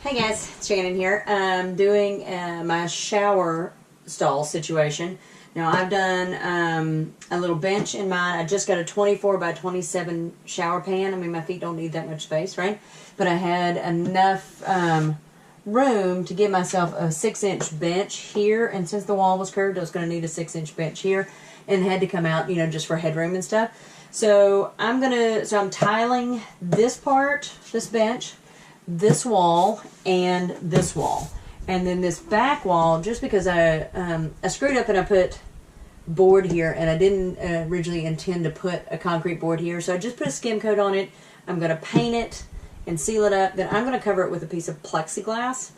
Hey guys, it's Shannon here. Doing my shower stall situation. Now I've done a little bench in mine. I just got a 24 by 27 shower pan. I mean, my feet don't need that much space, right? But I had enough room to give myself a 6-inch bench here. And since the wall was curved, I was going to need a 6-inch bench here, and it had to come out, you know, just for headroom and stuff. So I'm tiling this part, this bench, this wall, and this wall, and then this back wall, just because I screwed up and I put board here, and I didn't originally intend to put a concrete board here, so I just put a skim coat on it. I'm going to paint it and seal it up. Then I'm going to cover it with a piece of plexiglass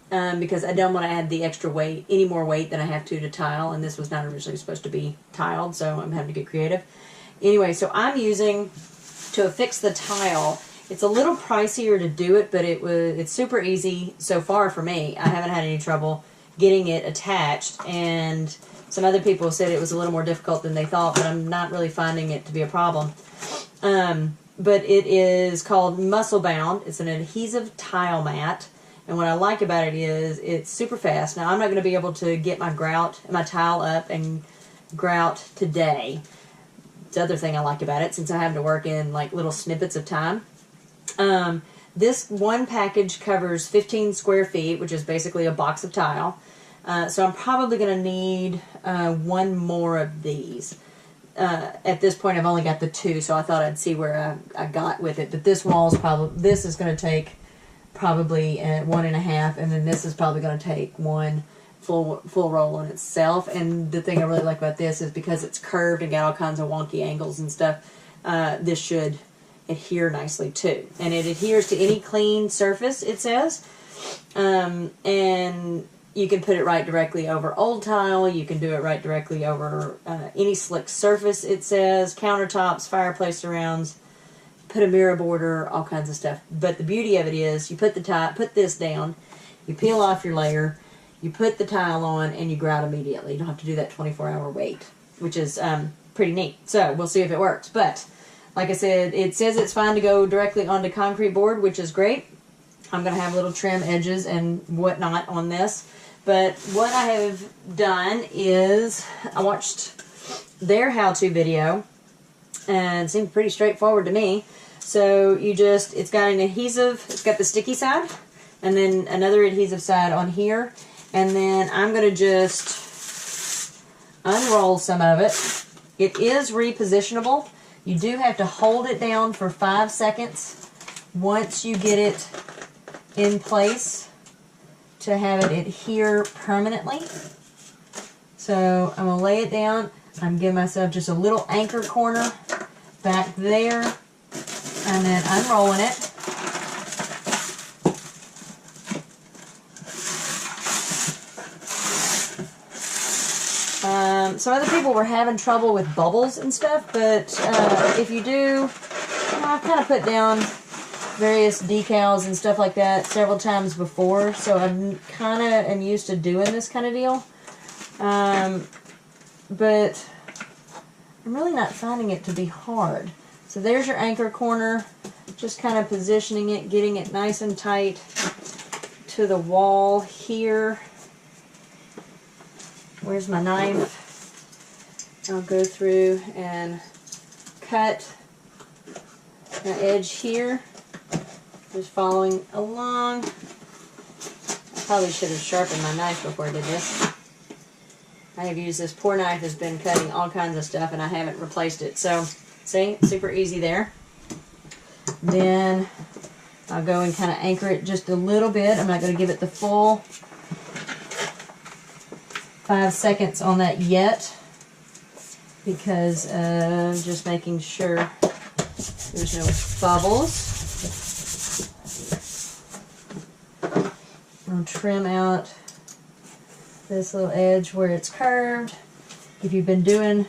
because I don't want to add the extra weight, any more weight than I have to tile, and this was not originally supposed to be tiled, so I'm having to get creative. Anyway, so I'm using, to affix the tile, it's a little pricier to do it, but it's super easy so far for me. I haven't had any trouble getting it attached, and some other people said it was a little more difficult than they thought, but I'm not really finding it to be a problem. But it is called musclebound. It's an adhesive tile mat, and what I like about it is it's super fast. Now I'm not going to be able to get my tile up and grout today. The other thing I like about it, since I have to work in like little snippets of time. This one package covers 15 square feet, which is basically a box of tile. So I'm probably going to need one more of these. At this point, I've only got the 2, so I thought I'd see where I got with it. But this is going to take probably 1.5, and then this is probably going to take one full roll on itself. And the thing I really like about this is because it's curved and got all kinds of wonky angles and stuff, this should adhere nicely too, and it adheres to any clean surface, it says, and you can put it right directly over old tile. You can do it right directly over any slick surface, it says, countertops, fireplace surrounds, put a mirror border, all kinds of stuff. But the beauty of it is you put this down, you peel off your layer, you put the tile on, and you grout immediately. You don't have to do that 24-hour wait, which is pretty neat. So we'll see if it works. But like I said, it says it's fine to go directly onto concrete board, which is great. I'm going to have little trim edges and whatnot on this. But what I have done is I watched their how-to video, and it seemed pretty straightforward to me. So it's got an adhesive, it's got the sticky side, and then another adhesive side on here. And then I'm going to just unroll some of it. It is repositionable. You do have to hold it down for 5 seconds once you get it in place to have it adhere permanently. So I'm going to lay it down. I'm giving myself just a little anchor corner back there, and then unrolling it. Some other people were having trouble with bubbles and stuff, but if you do, you know, I've kind of put down various decals and stuff like that several times before, so I'm kind of am used to doing this kind of deal. But I'm really not finding it to be hard. So there's your anchor corner, just kind of positioning it, getting it nice and tight to the wall here. Where's my knife? I'll go through and cut my edge here. Just following along. I probably should have sharpened my knife before I did this. I have used this poor knife, has been cutting all kinds of stuff, and I haven't replaced it. So, see, super easy there. Then I'll go and kind of anchor it just a little bit. I'm not going to give it the full 5 seconds on that yet, because just making sure there's no bubbles. I'll trim out this little edge where it's curved. If you've been doing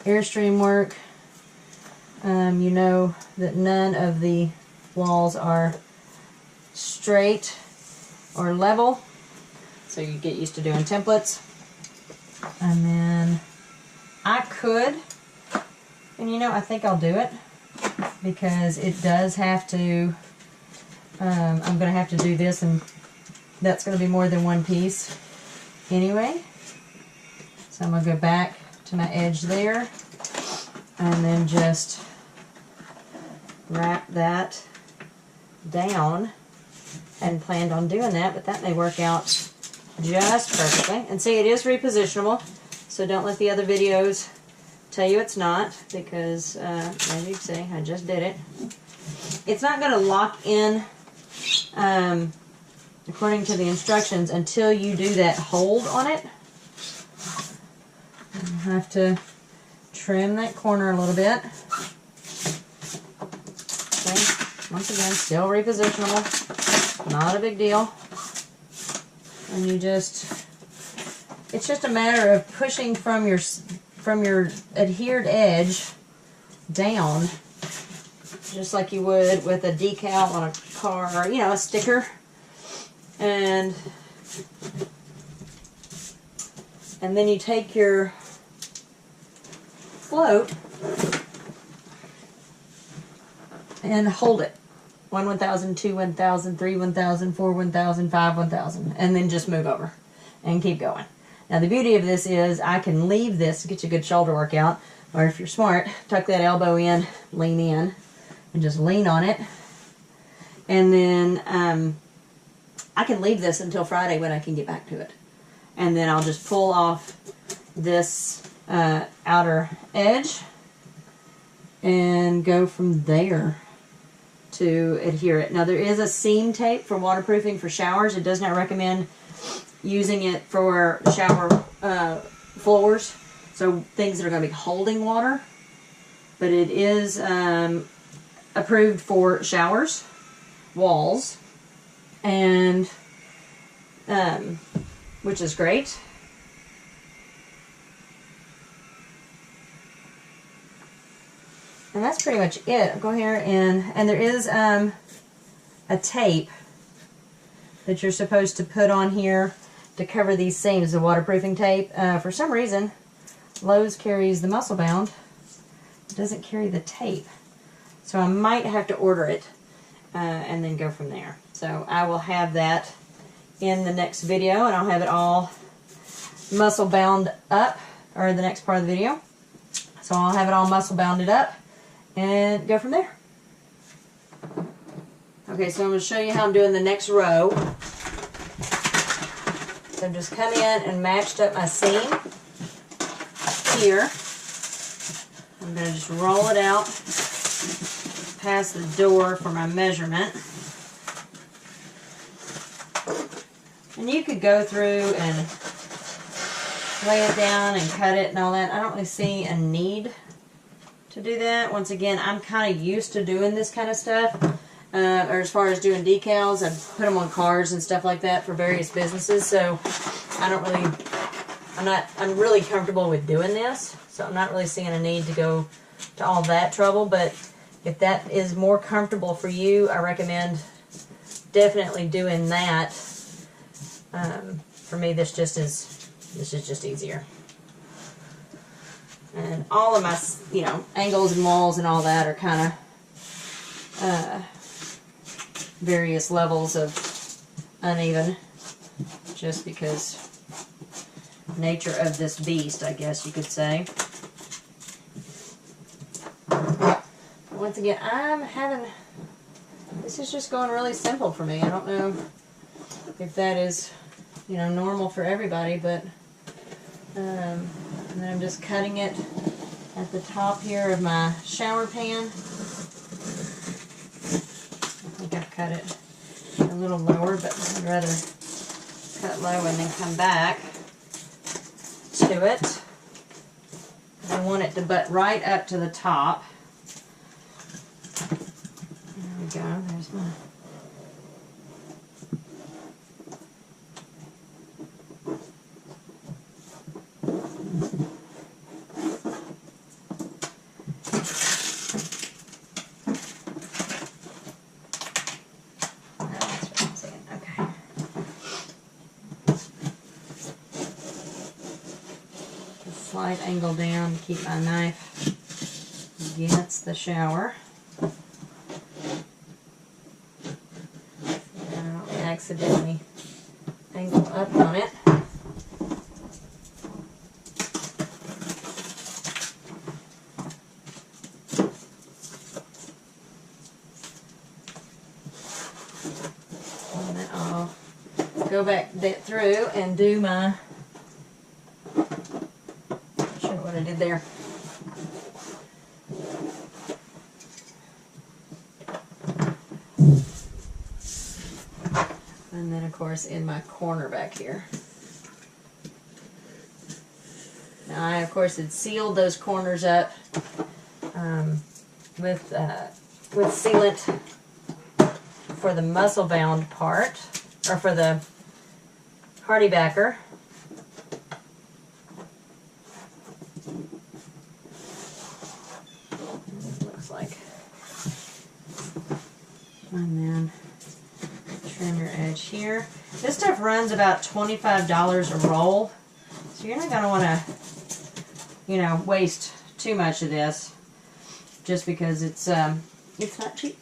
Airstream work, you know that none of the walls are straight or level, so you get used to doing templates. And then I could, and you know, I think I'll do it, because it does have to I'm going to have to do this, and that's going to be more than one piece anyway. So I'm going to go back to my edge there, and then just wrap that down, and planned on doing that, but that may work out just perfectly. And see, it is repositionable, so don't let the other videos tell you it's not, because as you can see, I just did it. It's not going to lock in according to the instructions until you do that hold on it. You have to trim that corner a little bit. Okay. Once again, still repositionable, not a big deal. And you just, it's just a matter of pushing from your adhered edge down, just like you would with a decal on a car, or, you know, a sticker. And then you take your float and hold it. 1 1000, 2 1000, 3 1000, 4 1000, 5 1000, and then just move over and keep going. Now the beauty of this is I can leave this to get you a good shoulder workout, or if you're smart, tuck that elbow in, lean in, and just lean on it. And then I can leave this until Friday when I can get back to it. And then I'll just pull off this outer edge and go from there to adhere it. Now there is a seam tape for waterproofing for showers. It does not recommend using it for shower floors, so things that are going to be holding water, but it is approved for showers, walls, and which is great. And that's pretty much it. I'll go here and there is a tape that you're supposed to put on here to cover these seams, the waterproofing tape. For some reason, Lowe's carries the musclebound. It doesn't carry the tape. So I might have to order it and then go from there. So I will have that in the next video, and I'll have it all muscle bound up, or the next part of the video. So I'll have it all muscle bounded up and go from there. Okay, so I'm going to show you how I'm doing the next row. So I've just come in and matched up my seam here. I'm going to just roll it out past the door for my measurement. And you could go through and lay it down and cut it and all that. I don't really see a need to do that. Once again, I'm kind of used to doing this kind of stuff. Or as far as doing decals, I put them on cars and stuff like that for various businesses. So I'm really comfortable with doing this. So I'm not really seeing a need to go to all that trouble. But if that is more comfortable for you, I recommend definitely doing that. For me, this is just easier. And all of my, angles and walls and all that are kind of various levels of uneven, just because nature of this beast, I guess you could say. Once again, this is just going really simple for me. I don't know if that is, normal for everybody, but, and then I'm just cutting it at the top here of my shower pan. I think I've cut it a little lower, but I'd rather cut low and then come back to it. I want it to butt right up to the top. There we go. There's my... Slight angle down to keep my knife against the shower. accidentally angle up on it. And then I'll go back through and do my, not sure what I did there. And then, of course, in my corner back here. Now, I, of course, had sealed those corners up with sealant for the muscle-bound part, or for the hardy backer. Looks like. And then trim your edge here. This stuff runs about $25 a roll, so you're not going to want to, you know, waste too much of this, just because it's not cheap.